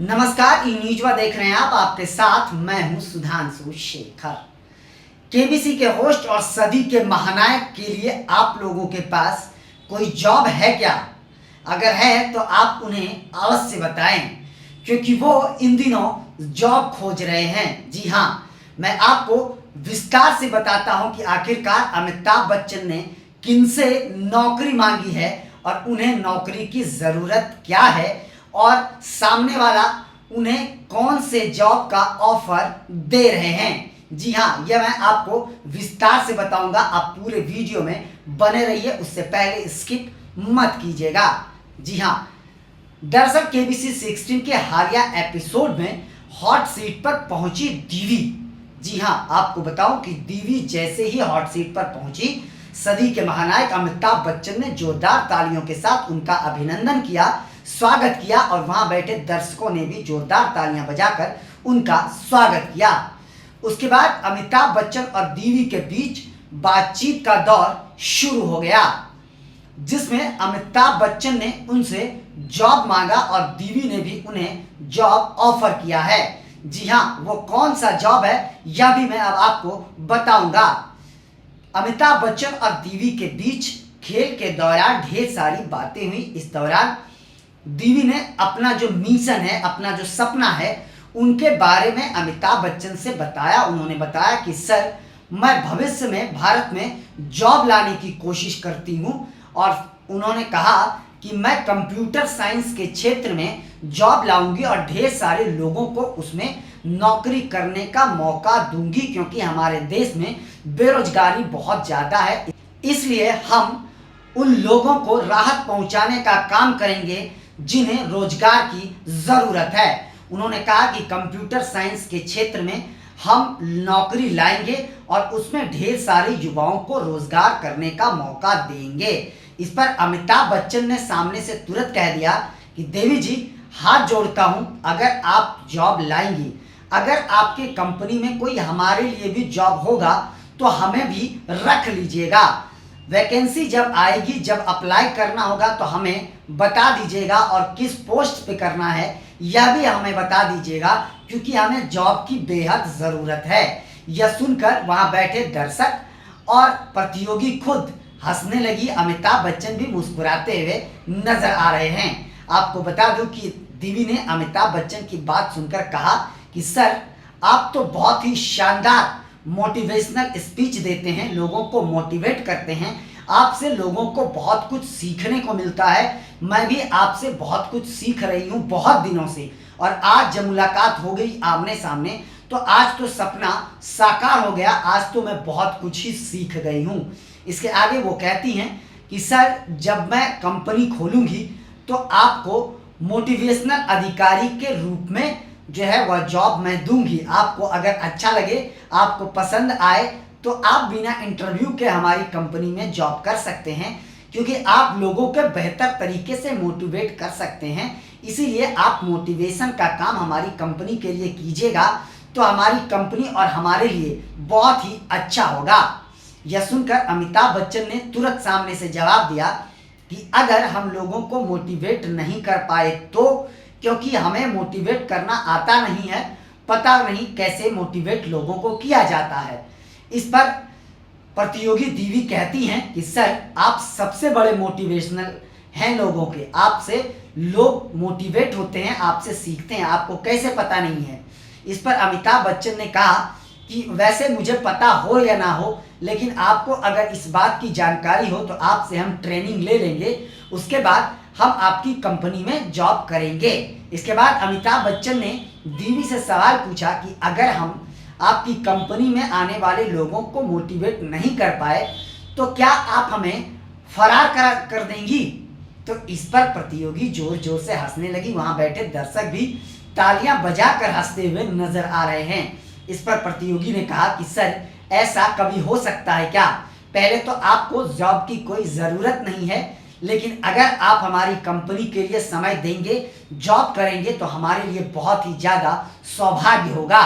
नमस्कार, ई न्यूज़वा देख रहे हैं आप। आपके साथ मैं हूं सुधांशु शेखर। केबीसी के होस्ट और सदी के महानायक के लिए आप लोगों के पास कोई जॉब है क्या? अगर है तो आप उन्हें अवश्य बताएं, क्योंकि वो इन दिनों जॉब खोज रहे हैं। जी हाँ, मैं आपको विस्तार से बताता हूं कि आखिरकार अमिताभ बच्चन ने किनसे नौकरी मांगी है और उन्हें नौकरी की ज़रूरत क्या है और सामने वाला उन्हें कौन से जॉब का ऑफर दे रहे हैं। जी हाँ, यह मैं आपको विस्तार से बताऊंगा। आप पूरे वीडियो में बने रहिए, उससे पहले स्किप मत कीजिएगा। जी हाँ, दरअसल केबीसी 16 के हालिया एपिसोड में हॉट सीट पर पहुंची दीवी। जी हाँ, आपको बताऊं कि दीवी जैसे ही हॉट सीट पर पहुंची, सदी के महानायक अमिताभ बच्चन ने जोरदार तालियों के साथ उनका अभिनंदन किया, स्वागत किया और वहां बैठे दर्शकों ने भी जोरदार तालियां बजाकर उनका स्वागत किया। उसके बाद अमिताभ बच्चन और दीवी के बीच बातचीत का दौर शुरू हो गया, जिसमें अमिताभ बच्चन ने उनसे जॉब मांगा और दीवी ने भी उन्हें जॉब ऑफर किया है। जी हाँ, वो कौन सा जॉब है यह भी मैं अब आपको बताऊंगा। अमिताभ बच्चन और दीवी के बीच खेल के दौरान ढेर सारी बातें हुई। इस दौरान दीवी ने अपना जो मिशन है, अपना जो सपना है, उनके बारे में अमिताभ बच्चन से बताया। उन्होंने बताया कि सर, मैं भविष्य में भारत में जॉब लाने की कोशिश करती हूं और उन्होंने कहा कि मैं कंप्यूटर साइंस के क्षेत्र में जॉब लाऊंगी और ढेर सारे लोगों को उसमें नौकरी करने का मौका दूंगी, क्योंकि हमारे देश में बेरोजगारी बहुत ज़्यादा है। इसलिए हम उन लोगों को राहत पहुंचाने का काम करेंगे जिन्हें रोजगार की ज़रूरत है। उन्होंने कहा कि कंप्यूटर साइंस के क्षेत्र में हम नौकरी लाएंगे और उसमें ढेर सारे युवाओं को रोजगार करने का मौका देंगे। इस पर अमिताभ बच्चन ने सामने से तुरंत कह दिया कि देवी जी, हाथ जोड़ता हूं, अगर आप जॉब लाएंगी, अगर आपके कंपनी में कोई हमारे लिए भी जॉब होगा तो हमें भी रख लीजिएगा। वैकेंसी जब आएगी, जब अप्लाई करना होगा तो हमें बता दीजिएगा और किस पोस्ट पे करना है यह भी हमें बता दीजिएगा, क्योंकि हमें जॉब की बेहद ज़रूरत है। यह सुनकर वहां बैठे दर्शक और प्रतियोगी खुद हंसने लगी। अमिताभ बच्चन भी मुस्कुराते हुए नजर आ रहे हैं। आपको बता दूं कि दीवी ने अमिताभ बच्चन की बात सुनकर कहा कि सर, आप तो बहुत ही शानदार मोटिवेशनल स्पीच देते हैं, लोगों को मोटिवेट करते हैं, आपसे लोगों को बहुत कुछ सीखने को मिलता है। मैं भी आपसे बहुत कुछ सीख रही हूँ बहुत दिनों से, और आज जब मुलाकात हो गई आमने सामने तो आज तो सपना साकार हो गया। आज तो मैं बहुत कुछ ही सीख गई हूँ। इसके आगे वो कहती हैं कि सर, जब मैं कंपनी खोलूँगी तो आपको मोटिवेशनल अधिकारी के रूप में जो है वह जॉब मैं दूंगी। आपको अगर अच्छा लगे, आपको पसंद आए तो आप बिना इंटरव्यू के हमारी कंपनी में जॉब कर सकते हैं, क्योंकि आप लोगों के बेहतर तरीके से मोटिवेट कर सकते हैं। इसीलिए आप मोटिवेशन का काम हमारी कंपनी के लिए कीजिएगा तो हमारी कंपनी और हमारे लिए बहुत ही अच्छा होगा। यह सुनकर अमिताभ बच्चन ने तुरंत सामने से जवाब दिया कि अगर हम लोगों को मोटिवेट नहीं कर पाए तो, क्योंकि हमें मोटिवेट करना आता नहीं है, पता नहीं कैसे मोटिवेट लोगों को किया जाता है। इस पर प्रतियोगी दीवी कहती हैं कि सर, आप सबसे बड़े मोटिवेशनल हैं लोगों के, आपसे लोग मोटिवेट होते हैं, आपसे सीखते हैं, आपको कैसे पता नहीं है। इस पर अमिताभ बच्चन ने कहा कि वैसे मुझे पता हो या ना हो, लेकिन आपको अगर इस बात की जानकारी हो तो आपसे हम ट्रेनिंग ले लेंगे, उसके बाद हम आपकी कंपनी में जॉब करेंगे। इसके बाद अमिताभ बच्चन ने दीवी से सवाल पूछा कि अगर हम आपकी कंपनी में आने वाले लोगों को मोटिवेट नहीं कर पाए तो क्या आप हमें फरार कर देंगी? तो इस पर प्रतियोगी जोर जोर से हंसने लगी। वहां बैठे दर्शक भी तालियां बजाकर हंसते हुए नजर आ रहे हैं। इस पर प्रतियोगी ने कहा कि सर, ऐसा कभी हो सकता है क्या? पहले तो आपको जॉब की कोई ज़रूरत नहीं है, लेकिन अगर आप हमारी कंपनी के लिए समय देंगे, जॉब करेंगे तो हमारे लिए बहुत ही ज़्यादा सौभाग्य होगा।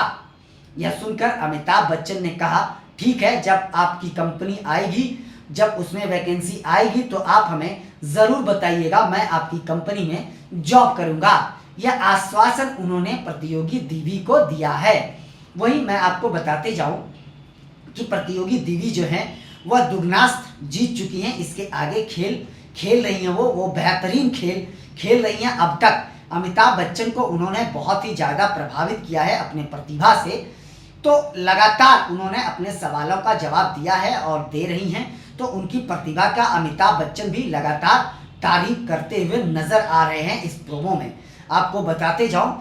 यह सुनकर अमिताभ बच्चन ने कहा, ठीक है, जब आपकी कंपनी आएगी, जब उसमें वैकेंसी आएगी तो आप हमें ज़रूर बताइएगा, मैं आपकी कंपनी में जॉब करूंगा। यह आश्वासन उन्होंने प्रतियोगी दीवी को दिया है। वही मैं आपको बताते जाऊं कि प्रतियोगी दीवी जो है वह दुगनास्त्र जीत चुकी हैं। इसके आगे खेल रही हैं, वो बेहतरीन खेल रही हैं। अब तक अमिताभ बच्चन को उन्होंने बहुत ही ज़्यादा प्रभावित किया है अपने प्रतिभा से, तो लगातार उन्होंने अपने सवालों का जवाब दिया है और दे रही हैं। तो उनकी प्रतिभा का अमिताभ बच्चन भी लगातार तारीफ करते हुए नजर आ रहे हैं इस प्रोमो में। आपको बताते जाऊं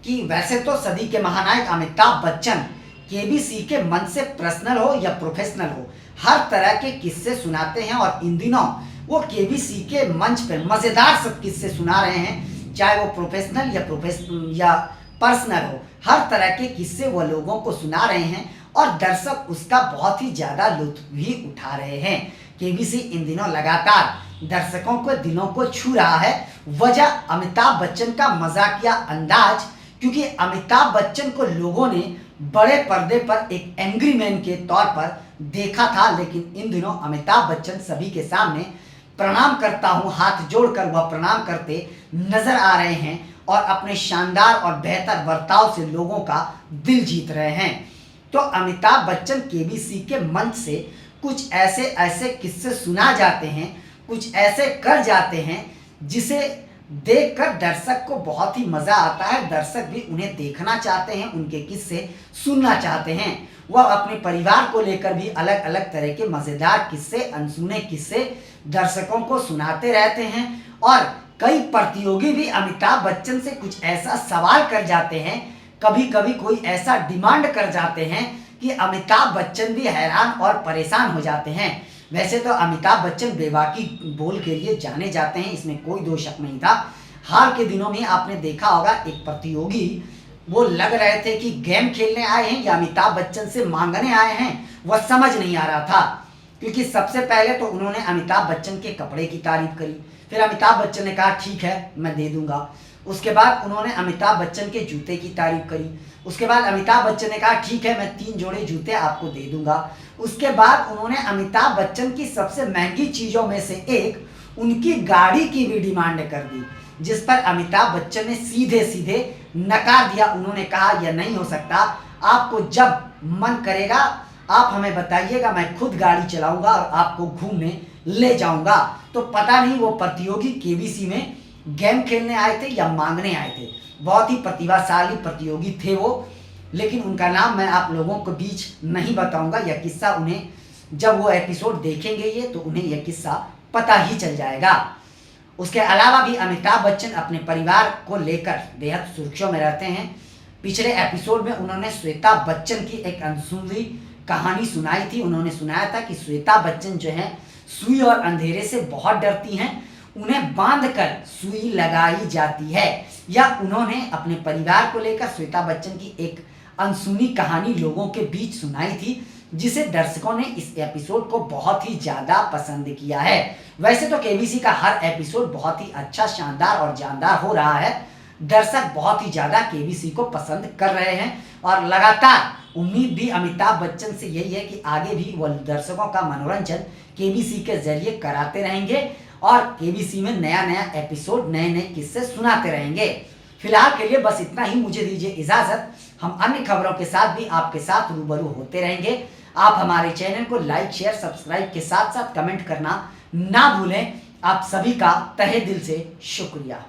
कि वैसे तो सदी के महानायक अमिताभ बच्चन केबीसी के मंच से पर्सनल हो या प्रोफेशनल हो, हर तरह के किस्से सुनाते हैं और इन दिनों वो केबीसी के मंच पर मज़ेदार सब किस्से सुना रहे हैं, चाहे वो प्रोफेशनल या पर्सनल हो। हर तरह के किस्से वो लोगों को सुना रहे हैं और दर्शक उसका बहुत ही ज़्यादा लुत्फ भी उठा रहे हैं। केबीसी इन दिनों लगातार दर्शकों के दिलों को छू रहा है। वजह अमिताभ बच्चन का मजाकिया अंदाज, क्योंकि अमिताभ बच्चन को लोगों ने बड़े पर्दे पर एक एंग्री मैन के तौर पर देखा था, लेकिन इन दिनों अमिताभ बच्चन सभी के सामने प्रणाम करता हूं, हाथ जोड़कर वह प्रणाम करते नजर आ रहे हैं और अपने शानदार और बेहतर बर्ताव से लोगों का दिल जीत रहे हैं। तो अमिताभ बच्चन केबीसी के मंच से कुछ ऐसे किस्से सुना जाते हैं, कुछ ऐसे कर जाते हैं जिसे देखकर दर्शक को बहुत ही मज़ा आता है। दर्शक भी उन्हें देखना चाहते हैं, उनके किस्से सुनना चाहते हैं। वह अपने परिवार को लेकर भी अलग अलग तरह के मज़ेदार किस्से, अनसुने किस्से दर्शकों को सुनाते रहते हैं। और कई प्रतियोगी भी अमिताभ बच्चन से कुछ ऐसा सवाल कर जाते हैं, कभी कभी कोई ऐसा डिमांड कर जाते हैं कि अमिताभ बच्चन भी हैरान और परेशान हो जाते हैं। वैसे तो अमिताभ बच्चन बेबाकी बोल के लिए जाने जाते हैं, इसमें कोई दो शक नहीं था। हाल के दिनों में आपने देखा होगा एक प्रतियोगी वो लग रहे थे कि गेम खेलने आए हैं या अमिताभ बच्चन से मांगने आए हैं, वह समझ नहीं आ रहा था। क्योंकि सबसे पहले तो उन्होंने अमिताभ बच्चन के कपड़े की तारीफ करी, फिर अमिताभ बच्चन ने कहा ठीक है मैं दे दूंगा। उसके बाद उन्होंने अमिताभ बच्चन के जूते की तारीफ करी। उसके बाद अमिताभ बच्चन ने कहा ठीक है मैं 3 जोड़े जूते आपको दे दूंगा। उसके बाद उन्होंने अमिताभ बच्चन की सबसे महंगी चीज़ों में से एक उनकी गाड़ी की भी डिमांड कर दी, जिस पर अमिताभ बच्चन ने सीधे सीधे नकार दिया। उन्होंने कहा यह नहीं हो सकता, आपको जब मन करेगा आप हमें बताइएगा, मैं खुद गाड़ी चलाऊंगा और आपको घूमने ले जाऊंगा। तो पता नहीं वो प्रतियोगी केबीसी में गेम खेलने आए थे या मांगने आए थे। बहुत ही प्रतिभाशाली प्रतियोगी थे वो, लेकिन उनका नाम मैं आप लोगों के बीच नहीं बताऊंगा। यह किस्सा उन्हें जब वो एपिसोड देखेंगे ये तो उन्हें यह किस्सा पता ही चल जाएगा। उसके अलावा भी अमिताभ बच्चन अपने परिवार को लेकर बेहद सुर्खियों में रहते हैं। पिछले एपिसोड में उन्होंने श्वेता बच्चन की एक अनसुनी कहानी सुनाई थी। उन्होंने सुनाया था कि श्वेता बच्चन जो है सुई और अंधेरे से बहुत डरती हैं, उन्हें बांधकर सुई लगाई जाती है। या उन्होंने अपने परिवार को लेकर श्वेता बच्चन की एक अनसुनी कहानी लोगों के बीच सुनाई थी, जिसे दर्शकों ने इस एपिसोड को बहुत ही ज़्यादा पसंद किया है। वैसे तो केबीसी का हर एपिसोड बहुत ही अच्छा, शानदार और जानदार हो रहा है। दर्शक बहुत ही ज़्यादा केबीसी को पसंद कर रहे हैं और लगातार उम्मीद भी अमिताभ बच्चन से यही है कि आगे भी वो दर्शकों का मनोरंजन केबीसी के जरिए कराते रहेंगे और केबीसी में नया नया एपिसोड, नए नए किस्से सुनाते रहेंगे। फिलहाल के लिए बस इतना ही, मुझे दीजिए इजाज़त। हम अन्य खबरों के साथ भी आपके साथ रूबरू होते रहेंगे। आप हमारे चैनल को लाइक, शेयर, सब्सक्राइब के साथ साथ कमेंट करना ना भूलें। आप सभी का तहे दिल से शुक्रिया।